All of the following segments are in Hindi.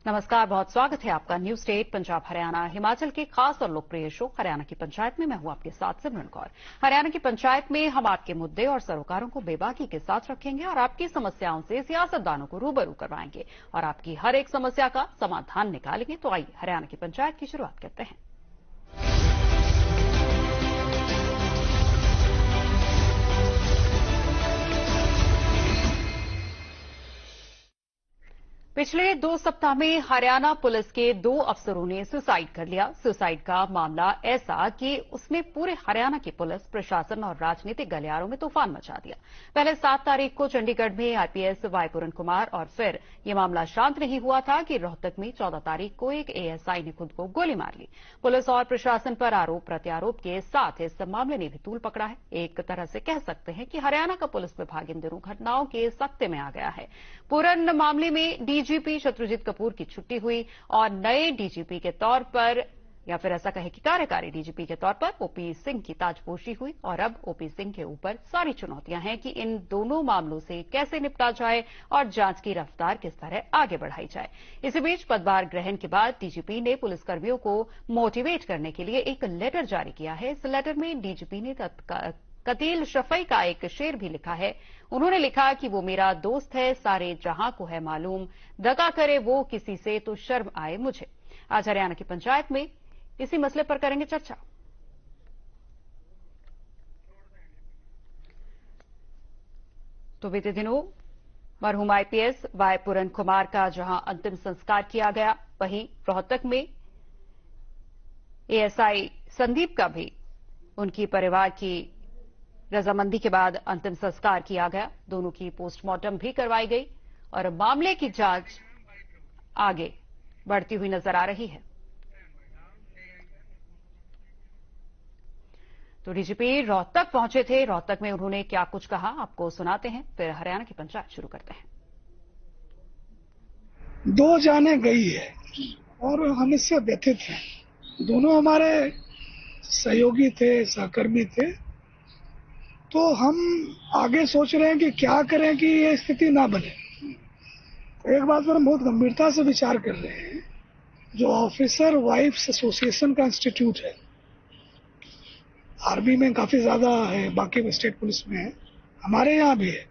नमस्कार, बहुत स्वागत है आपका न्यूज स्टेट पंजाब हरियाणा हिमाचल के खास और लोकप्रिय शो हरियाणा की पंचायत में। मैं हूं आपके साथ सिमरन कौर। हरियाणा की पंचायत में हम आपके मुद्दे और सरोकारों को बेबाकी के साथ रखेंगे और आपकी समस्याओं से सियासतदानों को रूबरू करवाएंगे और आपकी हर एक समस्या का समाधान निकालेंगे। तो आइए हरियाणा की पंचायत की शुरुआत करते हैं। पिछले 2 सप्ताह में हरियाणा पुलिस के 2 अफसरों ने सुसाइड कर लिया। सुसाइड का मामला ऐसा कि उसने पूरे हरियाणा की पुलिस प्रशासन और राजनीतिक गलियारों में तूफान मचा दिया। पहले 7 तारीख को चंडीगढ़ में आईपीएस वाई पूरन कुमार और फिर यह मामला शांत नहीं हुआ था कि रोहतक में 14 तारीख को एक एएसआई ने खुद को गोली मार ली। पुलिस और प्रशासन पर आरोप प्रत्यारोप के साथ इस मामले ने भी तूल पकड़ा है। एक तरह से कह सकते हैं कि हरियाणा का पुलिस विभाग इन दिनों घटनाओं के सख्ते में आ गया है। पूरन मामले में डीजीपी शत्रुजीत कपूर की छुट्टी हुई और नए डीजीपी के तौर पर, या फिर ऐसा कहे कि कार्यकारी डीजीपी के तौर पर ओपी सिंह की ताजपोशी हुई और अब ओपी सिंह के ऊपर सारी चुनौतियां हैं कि इन दोनों मामलों से कैसे निपटा जाए और जांच की रफ्तार किस तरह आगे बढ़ाई जाए। इसी बीच पदभार ग्रहण के बाद डीजीपी ने पुलिसकर्मियों को मोटिवेट करने के लिए एक लेटर जारी किया है। इस लेटर में डीजीपी ने कतील शफई का एक शेर भी लिखा है। उन्होंने लिखा कि वो मेरा दोस्त है, सारे जहां को है मालूम, दगा करे वो किसी से तो शर्म आए मुझे। आज हरियाणा की पंचायत में इसी मसले पर करेंगे चर्चा। तो बीते दिनों मरहूम आईपीएस वाई पूरन कुमार का जहां अंतिम संस्कार किया गया, वहीं रोहतक में एएसआई संदीप का भी उनकी परिवार की रजामंदी के बाद अंतिम संस्कार किया गया। दोनों की पोस्टमार्टम भी करवाई गई और मामले की जांच आगे बढ़ती हुई नजर आ रही है। तो डीजीपी रोहतक पहुंचे थे। रोहतक में उन्होंने क्या कुछ कहा, आपको सुनाते हैं, फिर हरियाणा की पंचायत शुरू करते हैं। 2 जाने गई है और हम इससे व्यथित हैं। दोनों हमारे सहयोगी थे, सहकर्मी थे। तो हम आगे सोच रहे हैं कि क्या करें कि ये स्थिति ना बने। एक बात पर हम बहुत गंभीरता से विचार कर रहे हैं। जो ऑफिसर वाइफ्स एसोसिएशन का इंस्टीट्यूट है, आर्मी में काफी ज्यादा है, बाकी स्टेट पुलिस में है, हमारे यहाँ भी है,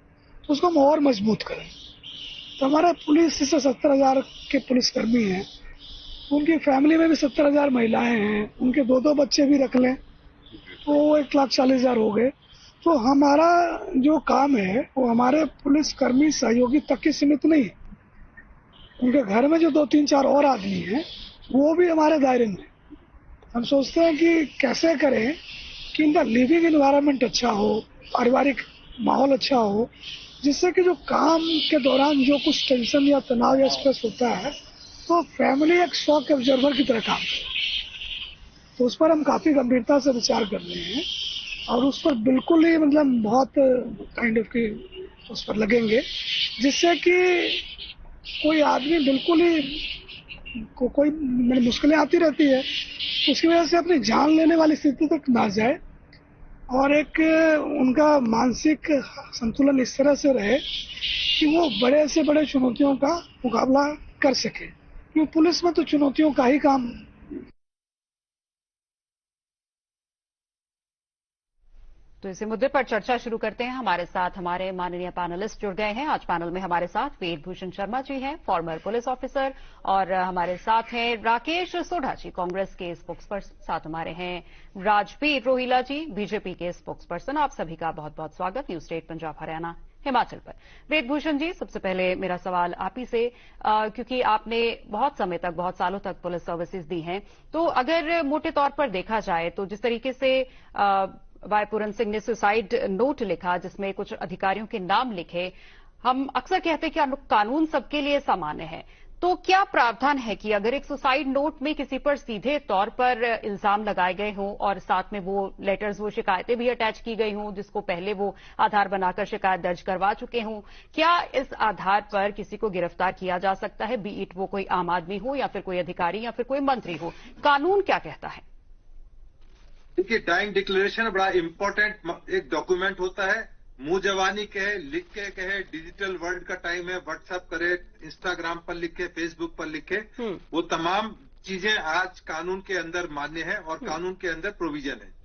तो उसको हम और मजबूत करें। तो हमारा पुलिस से 70,000 के पुलिसकर्मी हैं, उनकी फैमिली में भी 70,000 महिलाएं हैं, उनके 2-2 बच्चे भी रख लें तो 1,40,000 हो गए। तो हमारा जो काम है वो हमारे पुलिसकर्मी सहयोगी तक ही सीमित नहीं है। उनके घर में जो 2-3-4 और आदमी हैं वो भी हमारे दायरे में। हम सोचते हैं कि कैसे करें कि इनका लिविंग एनवायरनमेंट अच्छा हो, पारिवारिक माहौल अच्छा हो, जिससे कि जो काम के दौरान जो कुछ टेंशन या तनाव या स्ट्रेस होता है तो फैमिली एक शॉक ऑब्जर्वर की तरह काम करे। तो उस पर हम काफी गंभीरता से विचार कर रहे हैं और उस पर बिल्कुल ही बहुत काइंड ऑफ की उस पर लगेंगे, जिससे कि कोई आदमी बिल्कुल ही कोई मुश्किलें आती रहती है, उसकी वजह से अपनी जान लेने वाली स्थिति तक ना जाए और एक उनका मानसिक संतुलन इस तरह से रहे कि वो बड़े से बड़े चुनौतियों का मुकाबला कर सके। क्योंकि पुलिस में तो चुनौतियों का ही काम। तो इसी मुद्दे पर चर्चा शुरू करते हैं। हमारे साथ हमारे माननीय पैनलिस्ट जुड़ गए हैं। आज पैनल में हमारे साथ वेदभूषण शर्मा जी हैं, फॉर्मर पुलिस ऑफिसर, और हमारे साथ हैं राकेश सोढ़ा जी, कांग्रेस के स्पोक्सपर्सन। साथ हमारे हैं राजबीर रोहिला जी, बीजेपी के स्पोक्सपर्सन। आप सभी का बहुत बहुत स्वागत न्यूज स्टेट पंजाब हरियाणा हिमाचल पर। वेदभूषण जी, सबसे पहले मेरा सवाल आप ही से, क्योंकि आपने बहुत समय तक, बहुत सालों तक पुलिस सर्विसेज दी हैं, तो अगर मोटे तौर पर देखा जाए तो जिस तरीके से वाई पूरन सिंह ने सुसाइड नोट लिखा जिसमें कुछ अधिकारियों के नाम लिखे, हम अक्सर कहते हैं कि कानून सबके लिए सामान्य है, तो क्या प्रावधान है कि अगर एक सुसाइड नोट में किसी पर सीधे तौर पर इल्जाम लगाए गए हों और साथ में वो लेटर्स, वो शिकायतें भी अटैच की गई हों जिसको पहले वो आधार बनाकर शिकायत दर्ज करवा चुके हों, क्या इस आधार पर किसी को गिरफ्तार किया जा सकता है, बी इट वो कोई आम आदमी हो या फिर कोई अधिकारी या फिर कोई मंत्री हो? कानून क्या कहता है? देखिए, डाइंग डिक्लेरेशन बड़ा इंपॉर्टेंट एक डॉक्यूमेंट होता है मुंह जवानी कहे, लिख के कहे, डिजिटल वर्ल्ड का टाइम है, व्हाट्सएप करे, इंस्टाग्राम पर लिखे, फेसबुक पर लिखे, वो तमाम चीजें आज कानून के अंदर मान्य है और कानून के अंदर प्रोविजन है।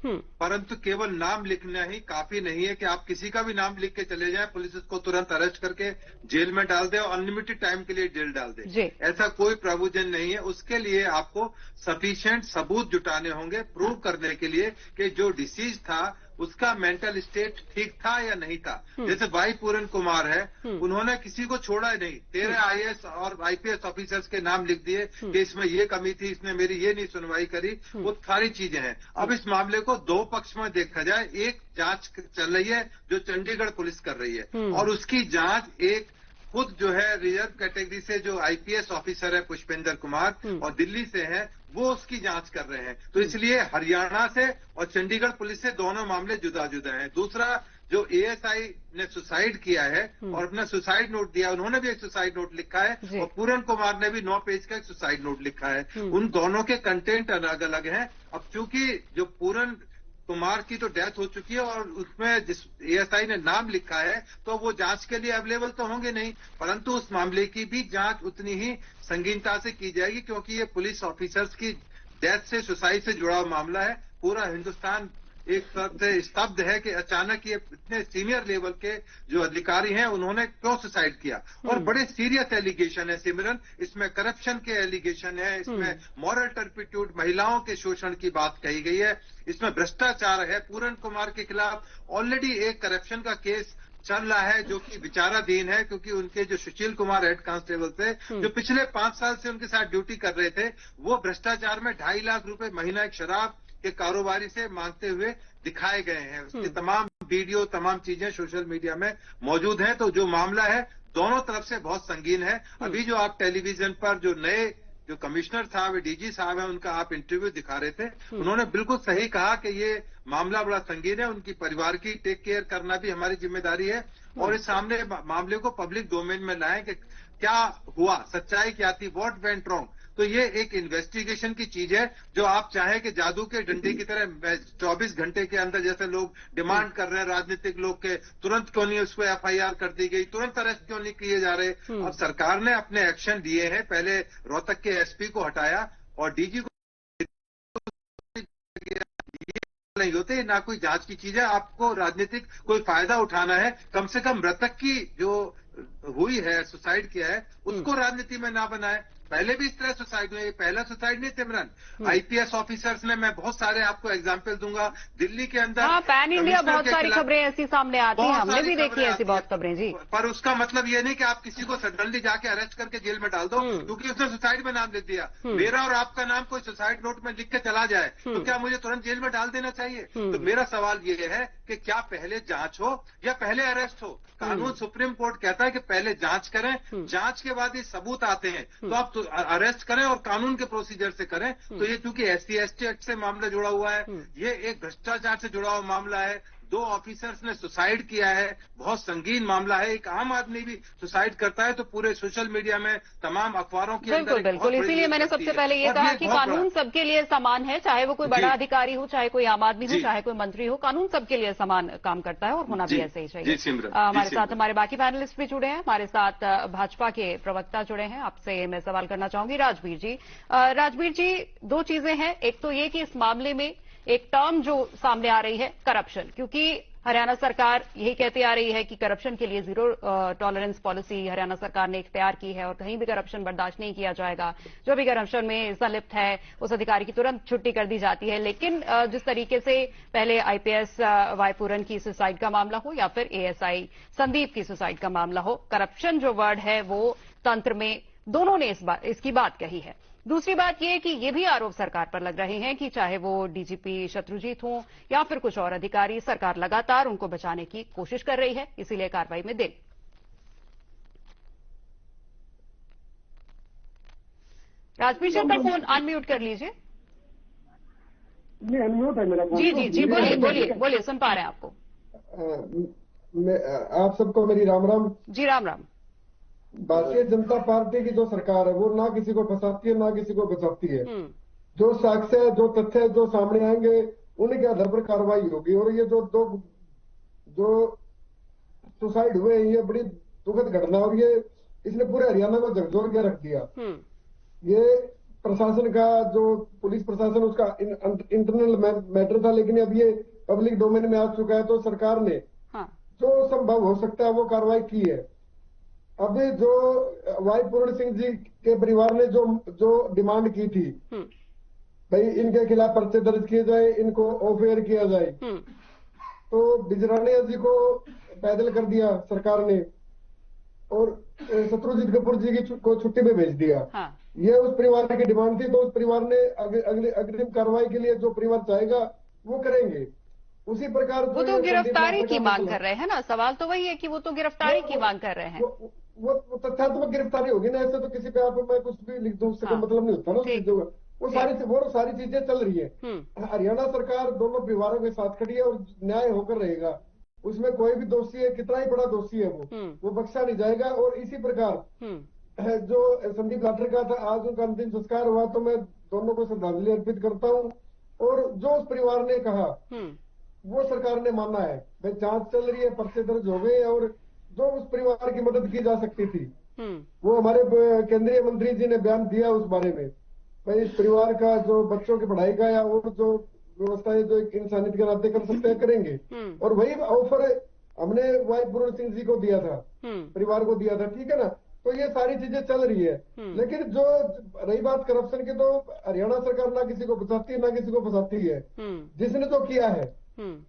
परंतु केवल नाम लिखना ही काफी नहीं है कि आप किसी का भी नाम लिख के चले जाएं, पुलिस उसको तुरंत अरेस्ट करके जेल में डाल दे और अनलिमिटेड टाइम के लिए जेल डाल दे। ऐसा कोई प्रोविजन नहीं है। उसके लिए आपको सफिशिएंट सबूत जुटाने होंगे प्रूव करने के लिए कि जो डिसीज था उसका मेंटल स्टेट ठीक था या नहीं था। जैसे वाई पूरन कुमार है, उन्होंने किसी को छोड़ा ही नहीं, 13 आईएएस और आईपीएस ऑफिसर्स के नाम लिख दिए कि इसमें ये कमी थी, इसने मेरी ये नहीं सुनवाई करी, वो सारी चीजें हैं। अब इस मामले को दो पक्ष में देखा जाए, एक जांच चल रही है जो चंडीगढ़ पुलिस कर रही है और उसकी जांच एक खुद जो है रिजर्व कैटेगरी से जो आईपीएस ऑफिसर है पुष्पेंद्र कुमार और दिल्ली से है, वो उसकी जांच कर रहे हैं। तो इसलिए हरियाणा से और चंडीगढ़ पुलिस से दोनों मामले जुदा जुदा हैं। दूसरा, जो एएसआई ने सुसाइड किया है और अपना सुसाइड नोट दिया, उन्होंने भी एक सुसाइड नोट लिखा है और पूरन कुमार ने भी 9 पेज का एक सुसाइड नोट लिखा है। उन दोनों के कंटेंट अलग अलग हैं। अब चूंकि जो पूरन कुमार की तो डेथ हो चुकी है और उसमें जिस एएसआई ने नाम लिखा है तो वो जांच के लिए अवेलेबल तो होंगे नहीं, परंतु उस मामले की भी जांच उतनी ही संगीनता से की जाएगी क्योंकि ये पुलिस ऑफिसर्स की डेथ से, सुसाइड से जुड़ा हुआ मामला है। पूरा हिंदुस्तान एक तरह से स्तब्ध है कि अचानक ये इतने सीनियर लेवल के जो अधिकारी हैं उन्होंने क्यों सुसाइड किया। और बड़े सीरियस एलिगेशन है सिमरन, इसमें करप्शन के एलिगेशन है, इसमें मॉरल टर्पिट्यूड, महिलाओं के शोषण की बात कही गई है, इसमें भ्रष्टाचार है। पूरन कुमार के खिलाफ ऑलरेडी एक करप्शन का केस चल रहा है जो कि विचाराधीन है क्योंकि उनके जो सुशील कुमार हेड कांस्टेबल थे जो पिछले 5 साल से उनके साथ ड्यूटी कर रहे थे, वो भ्रष्टाचार में 2.5 लाख रुपए महीना एक शराब के कारोबारी से मांगते हुए दिखाए गए हैं। उसके तमाम वीडियो, तमाम चीजें सोशल मीडिया में मौजूद हैं। तो जो मामला है दोनों तरफ से बहुत संगीन है। अभी जो आप टेलीविजन पर जो नए जो कमिश्नर साहब, डीजी साहब हैं, उनका आप इंटरव्यू दिखा रहे थे, उन्होंने बिल्कुल सही कहा कि ये मामला बड़ा संगीन है, उनकी परिवार की टेक केयर करना भी हमारी जिम्मेदारी है और इस सामने मामले को पब्लिक डोमेन में लाएं कि क्या हुआ, सच्चाई क्या थी, व्हाट वेंट रॉन्ग। तो ये एक इन्वेस्टिगेशन की चीज है जो आप चाहे कि जादू के डंडे की तरह 24 घंटे के अंदर, जैसे लोग डिमांड कर रहे हैं राजनीतिक लोग के, तुरंत क्यों नहीं उस पर एफआईआर कर दी गई, तुरंत अरेस्ट क्यों नहीं किए जा रहे। अब सरकार ने अपने एक्शन दिए हैं, पहले रोहतक के एसपी को हटाया और डीजी को नहीं होते, ना कोई जांच की चीज है। आपको राजनीतिक कोई फायदा उठाना है, कम से कम मृतक की जो हुई है, सुसाइड किया है, उसको राजनीति में ना बनाए। पहले भी इस तरह सुसाइड हुए, ये पहला सुसाइड नहीं सिमरन। आईपीएस ऑफिसर्स ने, मैं बहुत सारे आपको एग्जांपल दूंगा, दिल्ली के अंदर पैन इंडिया बहुत सारी खबरें ऐसी सामने आती हैं, हमने भी देखी ऐसी बहुत खबरें जी। पर उसका मतलब ये नहीं कि आप किसी को सडनली जाके अरेस्ट करके जेल में डाल दो क्योंकि उसने सुसाइड में नाम लिख दिया। मेरा और आपका नाम कोई सुसाइड नोट में लिख के चला जाए तो क्या मुझे तुरंत जेल में डाल देना चाहिए? तो मेरा सवाल ये है कि क्या पहले जांच हो या पहले अरेस्ट हो? कानून सुप्रीम कोर्ट कहता है कि पहले जांच करें, जांच के बाद ये सबूत आते हैं तो आप अरेस्ट करें और कानून के प्रोसीजर से करें। तो ये क्योंकि SC/ST एक्ट से मामला जुड़ा हुआ है, ये एक भ्रष्टाचार से जुड़ा हुआ मामला है, 2 ऑफिसर्स ने सुसाइड किया है, बहुत संगीन मामला है। एक आम आदमी भी सुसाइड करता है तो पूरे सोशल मीडिया में, तमाम अखबारों के अंदर बिल्कुल, इसीलिए मैंने सबसे पहले ये कहा कि कानून सबके लिए समान है, चाहे वो कोई बड़ा अधिकारी हो, चाहे कोई आम आदमी हो, चाहे कोई मंत्री हो, कानून सबके लिए समान काम करता है और होना भी ऐसे ही चाहिए। हमारे साथ हमारे बाकी पैनलिस्ट भी जुड़े हैं, हमारे साथ भाजपा के प्रवक्ता जुड़े हैं। आपसे मैं सवाल करना चाहूंगी राजवीर जी। राजवीर जी, 2 चीजें हैं, एक तो ये कि इस मामले में एक टर्म जो सामने आ रही है करप्शन, क्योंकि हरियाणा सरकार यही कहती आ रही है कि करप्शन के लिए 0 टॉलरेंस पॉलिसी हरियाणा सरकार ने इख्तियार की है और कहीं भी करप्शन बर्दाश्त नहीं किया जाएगा। जो भी करप्शन में संलिप्त है उस अधिकारी की तुरंत छुट्टी कर दी जाती है। लेकिन जिस तरीके से पहले आईपीएस वाई पूरन की सुसाइड का मामला हो या फिर एएसआई संदीप की सुसाइड का मामला हो, करप्शन जो वर्ड है वो तंत्र में दोनों ने इसकी बात कही है। दूसरी बात यह कि ये भी आरोप सरकार पर लग रहे हैं कि चाहे वो डीजीपी शत्रुजीत हो या फिर कुछ और अधिकारी, सरकार लगातार उनको बचाने की कोशिश कर रही है, इसीलिए कार्रवाई में देरी। राजवीर जी, अपना फोन अनम्यूट कर लीजिए। अनम्यूट है मेरा फोन। जी, बोलिए, सुन पा रहे हैं आपको। आप सबको मेरी राम राम। जी राम राम। भारतीय जनता पार्टी की जो सरकार है वो ना किसी को फंसाती है ना किसी को बचाती है। जो साक्ष्य, जो तथ्य जो सामने आएंगे उन्हीं के आधार पर कार्रवाई होगी। और ये जो सुसाइड हुए, ये बड़ी दुखद घटना, और ये इसने पूरे हरियाणा को झकझोर के रख दिया। ये प्रशासन का, जो पुलिस प्रशासन, उसका इंटरनल मैटर था, लेकिन अब ये पब्लिक डोमेन में आ चुका है, तो सरकार ने जो संभव हो सकता है वो कार्रवाई की है। अभी जो वाई पूर्ण सिंह जी के परिवार ने जो डिमांड की थी, भाई इनके खिलाफ पर्चे दर्ज किए जाए, इनको ऑफ एयर किया जाए, तो बिजरानिया जी को पैदल कर दिया सरकार ने और शत्रुजीत कपूर जी को छुट्टी पे भेज दिया। ये उस परिवार की डिमांड थी, तो उस परिवार ने अगले अग्रिम कार्रवाई के लिए जो परिवार चाहेगा वो करेंगे। उसी प्रकार वो तो गिरफ्तारी की मांग कर रहे हैं ना, सवाल तो वही है कि वो तो गिरफ्तारी की मांग कर रहे हैं। वो तथ्यात्मक गिरफ्तारी होगी ना, ऐसे तो किसी पे आप मैं कुछ भी लिख दूं, उससे कोई मतलब नहीं होता ना उस चीजों का। वो सारी चीजें चल रही है। हरियाणा सरकार दोनों परिवारों के साथ खड़ी है और न्याय होकर रहेगा। उसमें कोई भी दोषी है, कितना ही बड़ा दोषी है वो बख्शा नहीं जाएगा। और इसी प्रकार जो संदीप लाठर का था, आज उनका अंतिम संस्कार हुआ, तो मैं दोनों को श्रद्धांजलि अर्पित करता हूँ। और जो उस परिवार ने कहा वो सरकार ने माना है। भाई जांच चल रही है, पर्चे दर्ज हो गए, और जो उस परिवार की मदद की जा सकती थी वो हमारे केंद्रीय मंत्री जी ने बयान दिया उस बारे में। भाई इस परिवार का जो बच्चों की पढ़ाई का या और जो व्यवस्थाएं जो एक इंसानियत के नाते कर सकते हैं करेंगे। और वही ऑफर हमने वाई पूर्ण सिंह जी को दिया था, परिवार को दिया था, ठीक है ना। तो ये सारी चीजें चल रही है। लेकिन जो रही बात करप्शन की, तो हरियाणा सरकार ना किसी को बचाती है ना किसी को फंसाती है। जिसने तो किया है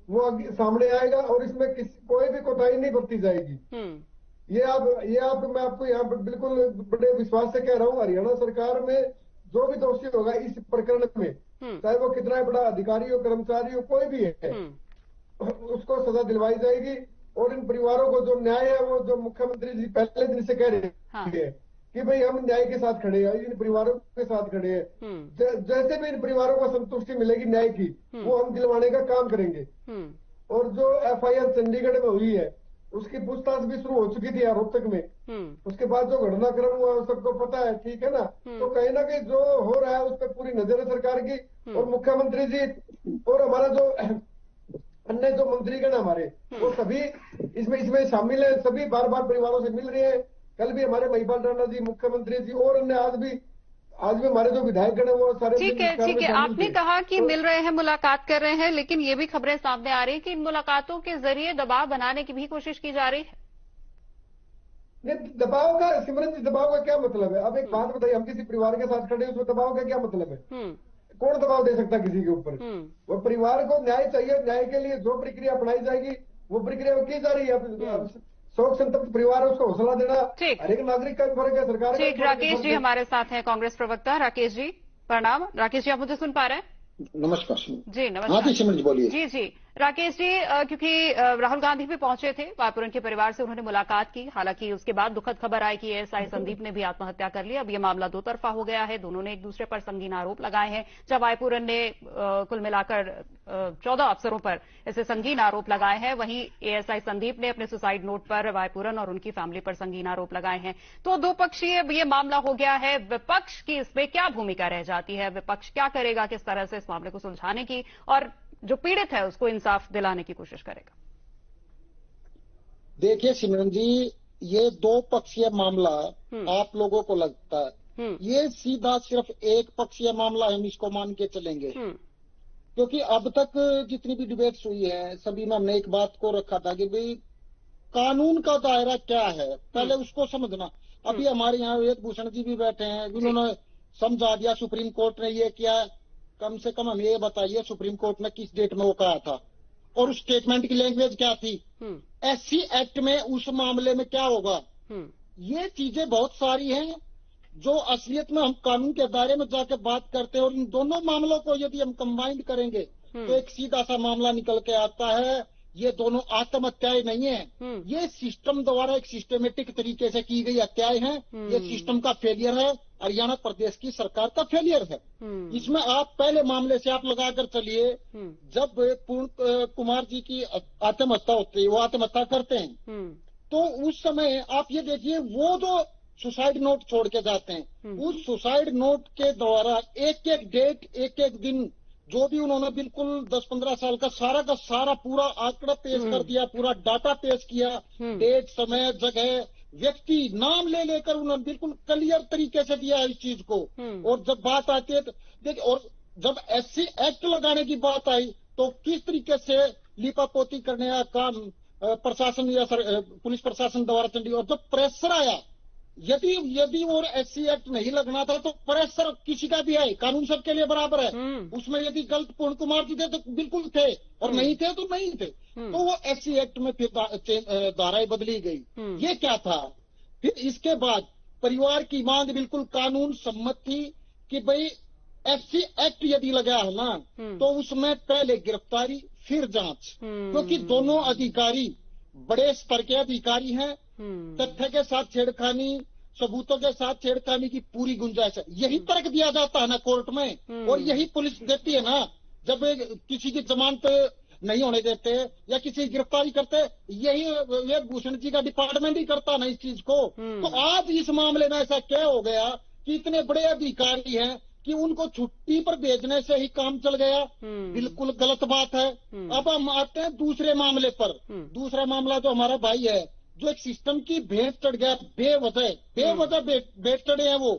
वो सामने आएगा और इसमें कोई भी कोताही नहीं बरती जाएगी। मैं आपको यहाँ पर बिल्कुल बड़े विश्वास से कह रहा हूँ, हरियाणा सरकार में जो भी दोषी होगा इस प्रकरण में, चाहे वो कितना बड़ा अधिकारी हो, कर्मचारी हो, कोई भी है, उसको सजा दिलवाई जाएगी। और इन परिवारों को जो न्याय है, वो जो मुख्यमंत्री जी पहले दिन से कह रहे हैं कि भाई हम न्याय के साथ खड़े हैं, इन परिवारों के साथ खड़े हैं। जैसे भी इन परिवारों को संतुष्टि मिलेगी न्याय की, वो हम दिलवाने का काम करेंगे। और जो FIR चंडीगढ़ में हुई है, उसकी पूछताछ भी शुरू हो चुकी थी आरोपतक में। उसके बाद जो घटनाक्रम हुआ सबको पता है, ठीक है ना। तो कहीं ना कहीं जो हो रहा है उस पर पूरी नजर है सरकार की। और मुख्यमंत्री जी और हमारा जो अन्य जो मंत्रीगण हमारे, वो सभी इसमें शामिल है। सभी बार बार परिवारों से मिल रहे हैं। कल भी हमारे महिपाल राणा जी, मुख्यमंत्री जी और अन्य आज भी हमारे जो विधायकगण है वो सारे ठीक है। आपने कहा कि मिल रहे हैं, मुलाकात कर रहे हैं, लेकिन ये भी खबरें सामने आ रही है कि इन मुलाकातों के जरिए दबाव बनाने की भी कोशिश की जा रही है। नहीं, दबाव का, सिमरन जी, दबाव का क्या मतलब है? अब एक बात बताइए, हम किसी परिवार के साथ खड़े, उसमें दबाव का क्या मतलब है? कौन दबाव दे सकता किसी के ऊपर? वो परिवार को न्याय चाहिए, न्याय के लिए जो प्रक्रिया अपनाई जाएगी वो प्रक्रिया की जा रही है। शोक संतप्त परिवार है, उसको हौसला देना हर एक नागरिक का फर्क है, सरकार का। ठीक, राकेश जी हमारे साथ हैं, कांग्रेस प्रवक्ता। राकेश जी प्रणाम। राकेश जी, आप मुझे सुन पा रहे हैं? नमस्कार जी, नमस्कार। हाँ जी सिमरन जी बोलिए। जी राकेश जी, क्योंकि राहुल गांधी भी पहुंचे थे, वाईपुरन के परिवार से उन्होंने मुलाकात की। हालांकि उसके बाद दुखद खबर आई कि ASI संदीप ने भी आत्महत्या कर ली। अब ये मामला दो तरफा हो गया है, दोनों ने एक दूसरे पर संगीन आरोप लगाए हैं। जब वाईपुरन ने कुल मिलाकर 14 अफसरों पर ऐसे संगीन आरोप लगाए हैं, वहीं ASI संदीप ने अपने सुसाइड नोट पर वाईपुरन और उनकी फैमिली पर संगीन आरोप लगाए हैं। तो दो पक्षीय ये मामला हो गया है। विपक्ष की इसमें क्या भूमिका रह जाती है? विपक्ष क्या करेगा, किस तरह से इस मामले को सुलझाने की और जो पीड़ित है उसको इंसाफ दिलाने की कोशिश करेगा? देखिए सिमरन जी, ये दो पक्षीय मामला आप लोगों को लगता है ये सीधा सिर्फ एक पक्षीय मामला है, हम इसको मान के चलेंगे। क्योंकि अब तक जितनी भी डिबेट्स हुई है, सभी में हमने एक बात को रखा था कि भाई कानून का दायरा क्या है, पहले उसको समझना। अभी हमारे यहाँ वेद भूषण जी भी बैठे हैं, जिन्होंने समझा दिया सुप्रीम कोर्ट ने ये किया। कम से कम हमें ये बताइए सुप्रीम कोर्ट ने किस डेट में वो कहा था और उस स्टेटमेंट की लैंग्वेज क्या थी? SC एक्ट में उस मामले में क्या होगा? ये चीजें बहुत सारी हैं जो असलियत में हम कानून के दायरे में जाकर बात करते हैं। और इन दोनों मामलों को यदि हम कंबाइंड करेंगे तो एक सीधा सा मामला निकल के आता है। ये दोनों आत्महत्याएं नहीं है, ये सिस्टम द्वारा एक सिस्टमेटिक तरीके से की गई हत्याएं हैं। ये सिस्टम का फेलियर है, हरियाणा प्रदेश की सरकार का फेलियर है। इसमें आप पहले मामले से आप लगाकर चलिए, जब पूर्ण कुमार जी की आत्महत्या होती है, वो आत्महत्या करते हैं, तो उस समय आप ये देखिए वो जो सुसाइड नोट छोड़ के जाते हैं, उस सुसाइड नोट के द्वारा एक एक डेट, एक एक दिन जो भी उन्होंने बिल्कुल 10-15 साल का सारा पूरा आंकड़ा पेश कर दिया, पूरा डाटा पेश किया, डेट, समय, जगह, व्यक्ति, नाम ले लेकर उन्होंने बिल्कुल क्लियर तरीके से दिया इस चीज को। और जब बात आती है देखिए, और जब SC एक्ट लगाने की बात आई तो किस तरीके से लिपापोती करने का काम प्रशासन या पुलिस प्रशासन द्वारा चली। और जब प्रेशर आया, यदि वो SC एक्ट नहीं लगना था तो प्रेशर किसी का भी आए, कानून सबके लिए बराबर है। उसमें यदि गलत पूर्ण कुमार जी थे तो बिल्कुल थे, और नहीं थे तो नहीं थे। तो वो SC एक्ट में फिर धाराएं बदली गई। ये क्या था? फिर इसके बाद परिवार की मांग बिल्कुल कानून सम्मत थी कि भाई SC एक्ट यदि लगा है ना तो उसमें पहले गिरफ्तारी फिर जांच, क्योंकि दोनों अधिकारी बड़े स्तर के अधिकारी हैं। तथ्य के साथ छेड़खानी, सबूतों के साथ छेड़खानी की पूरी गुंजाइश है। यही तर्क दिया जाता है ना कोर्ट में, और यही पुलिस देती है ना जब किसी की जमानत नहीं होने देते या किसी की गिरफ्तारी करते। यही विवेक भूषण जी का डिपार्टमेंट ही करता ना इस चीज को। तो आज इस मामले में ऐसा क्या हो गया कि इतने बड़े अधिकारी हैं कि उनको छुट्टी पर भेजने से ही काम चल गया। बिल्कुल गलत बात है। अब हम आते हैं दूसरे मामले पर। दूसरा मामला जो हमारा भाई है, जो एक सिस्टम की भेंट चढ़ गया, बेवजह भेंट चढ़े हैं वो,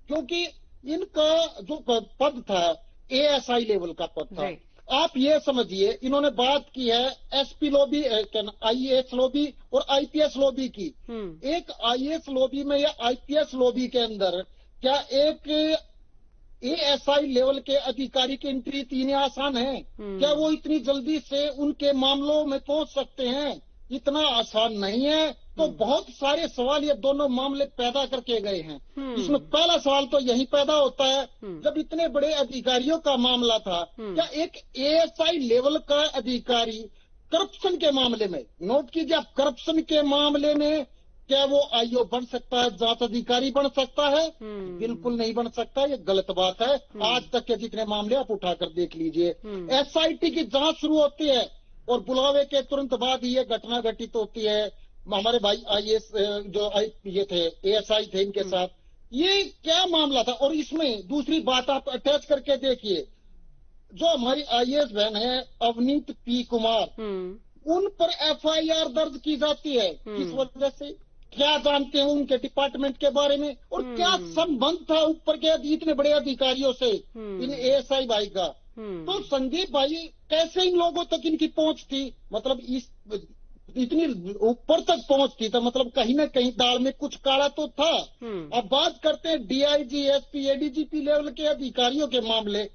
क्योंकि इनका जो पद था ASI लेवल का पद था। आप ये समझिए, इन्होंने बात की है SP लॉबी, IAS लॉबी और IPS लॉबी की। एक IAS लॉबी में या IPS लॉबी के अंदर क्या एक ASI लेवल के अधिकारी की एंट्री इतनी आसान है? क्या वो इतनी जल्दी से उनके मामलों में पहुंच सकते हैं? इतना आसान नहीं है। तो बहुत सारे सवाल ये दोनों मामले पैदा करके गए हैं। इसमें पहला सवाल तो यही पैदा होता है, जब इतने बड़े अधिकारियों का मामला था, क्या एक ASI लेवल का अधिकारी करप्शन के मामले में, नोट कीजिए आप, करप्शन के मामले में क्या वो IO बन सकता है, जांच अधिकारी बन सकता है? बिल्कुल नहीं बन सकता। ये गलत बात है। आज तक के जितने मामले आप उठाकर देख लीजिए। SIT की जांच शुरू होती है और बुलावे के तुरंत बाद ये घटना घटित होती है। हमारे भाई IAS जो ये थे, ASI थे, इनके साथ ये क्या मामला था? और इसमें दूसरी बात आप अटैच करके देखिए, जो हमारी IAS बहन है अवनीत P कुमार, उन पर FIR दर्ज की जाती है। किस वजह से? क्या जानते हैं उनके डिपार्टमेंट के बारे में, और क्या संबंध था ऊपर के इतने बड़े अधिकारियों से इन ASI भाई का? तो संदीप भाई, कैसे इन लोगों तक इनकी पहुंच थी? मतलब इस इतनी ऊपर तक पहुंच थी तो मतलब कहीं ना कहीं दाल में कुछ काला तो था। अब बात करते हैं DIG, SP, ADGP लेवल के अधिकारियों के मामले।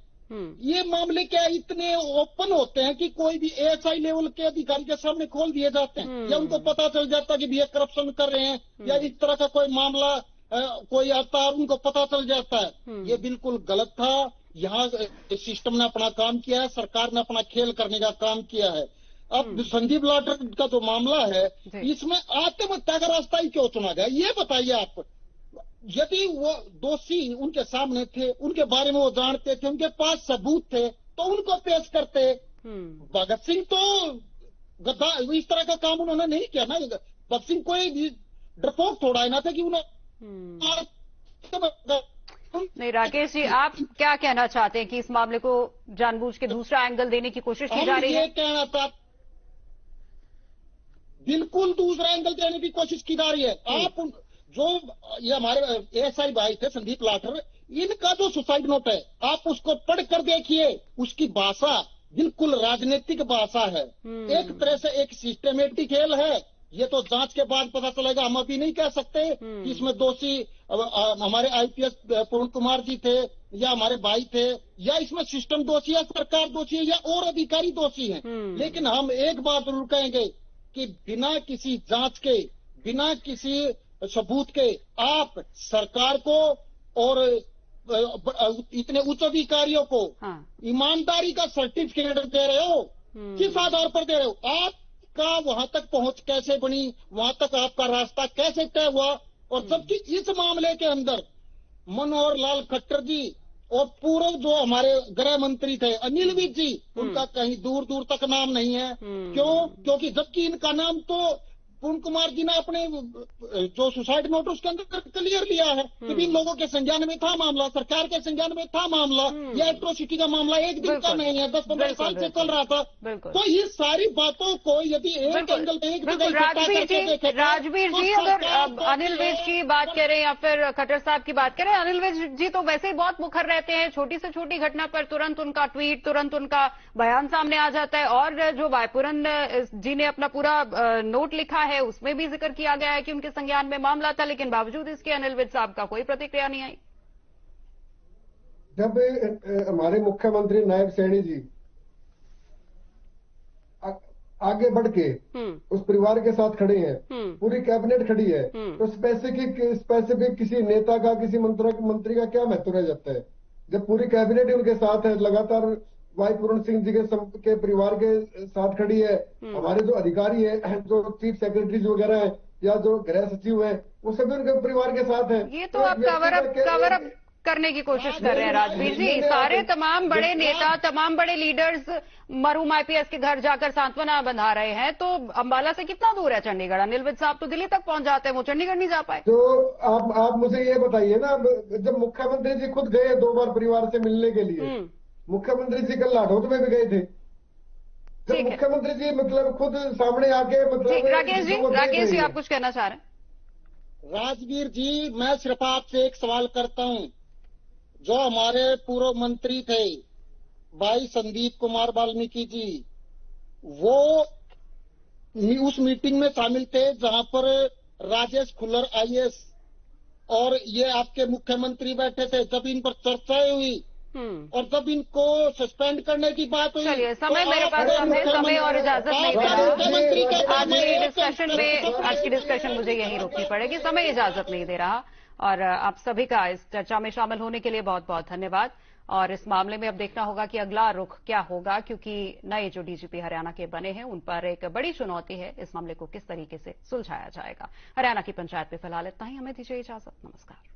ये मामले क्या इतने ओपन होते हैं कि कोई भी ASI लेवल के अधिकारी के सामने खोल दिए जाते हैं, या उनको पता चल जाता है कि भैया करप्शन कर रहे हैं, या इस तरह का कोई मामला कोई आता है उनको पता चल जाता है। ये बिल्कुल गलत था। यहाँ सिस्टम ने अपना काम किया है, सरकार ने अपना खेल करने का काम किया है। अब संदीप लाटर का जो मामला है, इसमें आत्महत्या का रास्ता ही क्यों चुना गया? ये बताइए आप। यदि वो दोषी उनके सामने थे, उनके बारे में वो जानते थे, उनके पास सबूत थे, तो उनको पेश करते। भगत सिंह तो गद्दार, इस तरह का काम उन्होंने नहीं किया ना। भगत सिंह कोई डरपोक थोड़ा है ना था कि उन्होंने। नहीं राकेश जी, आप क्या कहना चाहते हैं कि इस मामले को जानबूझ के दूसरा एंगल देने की कोशिश की जा रही है? ये कहना था, बिल्कुल दूसरा एंगल देने की कोशिश की जा रही है। आप जो ये हमारे ASI भाई थे संदीप लाठर, इनका जो सुसाइड नोट है आप उसको पढ़ कर देखिए। उसकी भाषा बिल्कुल राजनीतिक भाषा है। एक तरह से एक सिस्टमेटिक खेल है। ये तो जांच के बाद पता चलेगा। हम अभी नहीं कह सकते कि इसमें दोषी हमारे IPS पूर्ण कुमार जी थे या हमारे भाई थे, या इसमें सिस्टम दोषी है, सरकार दोषी है, या और अधिकारी दोषी हैं। लेकिन हम एक बात जरूर कहेंगे कि बिना किसी जांच के, बिना किसी सबूत के आप सरकार को और इतने उच्च अधिकारियों को ईमानदारी का सर्टिफिकेट दे रहे हो। किस आधार पर दे रहे हो? आपका वहां तक पहुंच कैसे बनी, वहां तक आपका रास्ता कैसे तय हुआ? और जबकि इस मामले के अंदर मनोहर लाल खट्टर जी और पूर्व जो हमारे गृह मंत्री थे अनिल विज जी, उनका कहीं दूर दूर तक नाम नहीं है। क्यों? क्योंकि जबकि इनका नाम तो पूर्ण कुमार जी ने अपने जो सुसाइड नोट उसके अंदर क्लियर लिया है कि इन लोगों के संज्ञान में था मामला, सरकार के संज्ञान में था मामला। यह एट्रोसिटी का मामला एक दिन का नहीं है, 10-15 साल से चल रहा था। तो ये सारी बातों को यदि एक एंगल में एक राजवीर जी, अगर अनिल विज की बात करें या फिर खट्टर साहब की बात करें, अनिल विज जी तो वैसे ही बहुत मुखर रहते हैं, छोटी से छोटी घटना पर तुरंत उनका ट्वीट, तुरंत उनका बयान सामने आ जाता है। और जो वायपुरन जी ने अपना पूरा नोट लिखा है उसमें भी जिक्र किया गया है कि उनके संज्ञान में मामला था, लेकिन बावजूद इसके अनिल विज साहब का कोई प्रतिक्रिया नहीं आई। जब हमारे मुख्यमंत्री नायब सैनी जी आगे बढ़ के उस परिवार के साथ खड़े हैं, पूरी कैबिनेट खड़ी है, तो स्पेसिफिक किसी नेता का, किसी मंत्री का क्या महत्व रह जाता है? जब पूरी कैबिनेट ही उनके साथ है, लगातार वायपुरन सिंह जी के परिवार के साथ खड़ी है, हमारे जो अधिकारी है, जो चीफ सेक्रेटरीज वगैरह है या जो गृह सचिव है, वो सभी उनके परिवार के साथ है। ये तो आप कवर अप करने की कोशिश कर रहे हैं राजवीर जी। सारे तमाम बड़े नेता, तमाम बड़े लीडर्स मरहूम आईपीएस के घर जाकर सांत्वना बंधा रहे हैं, तो अंबाला से कितना दूर है चंडीगढ़? अनिल विज साहब तो दिल्ली तक पहुंच जाते हैं, वो चंडीगढ़ नहीं जा पाए। तो आप मुझे ये बताइए ना, जब मुख्यमंत्री जी खुद गए 2 बार परिवार से मिलने के लिए, मुख्यमंत्री जी कल लाहौर में भी गए थे, जब मुख्यमंत्री जी मतलब खुद सामने आके मतलब। राकेश जी आप कुछ कहना चाह रहे हैं? राजवीर जी, मैं सिर्फ आपसे एक सवाल करता हूं। जो हमारे पूर्व मंत्री थे भाई संदीप कुमार वाल्मीकि जी, वो उस मीटिंग में शामिल थे जहां पर राजेश खुल्लर आईएएस और ये आपके मुख्यमंत्री बैठे थे। जब इन पर चर्चाएं हुई और जब इनको सस्पेंड करने की बात हुई, चलिए समय मेरे पास समय और इजाजत नहीं दे रहा। आज की डिस्कशन मुझे यहीं रोकनी पड़ेगी, समय इजाजत नहीं दे रहा। और आप सभी का इस चर्चा में शामिल होने के लिए बहुत बहुत धन्यवाद। और इस मामले में अब देखना होगा कि अगला रुख क्या होगा, क्योंकि नए जो डीजीपी हरियाणा के बने हैं उन पर एक बड़ी चुनौती है, इस मामले को किस तरीके से सुलझाया जाएगा। हरियाणा की पंचायत में फिलहाल इतना ही, हमें दीजिए इजाजत, नमस्कार।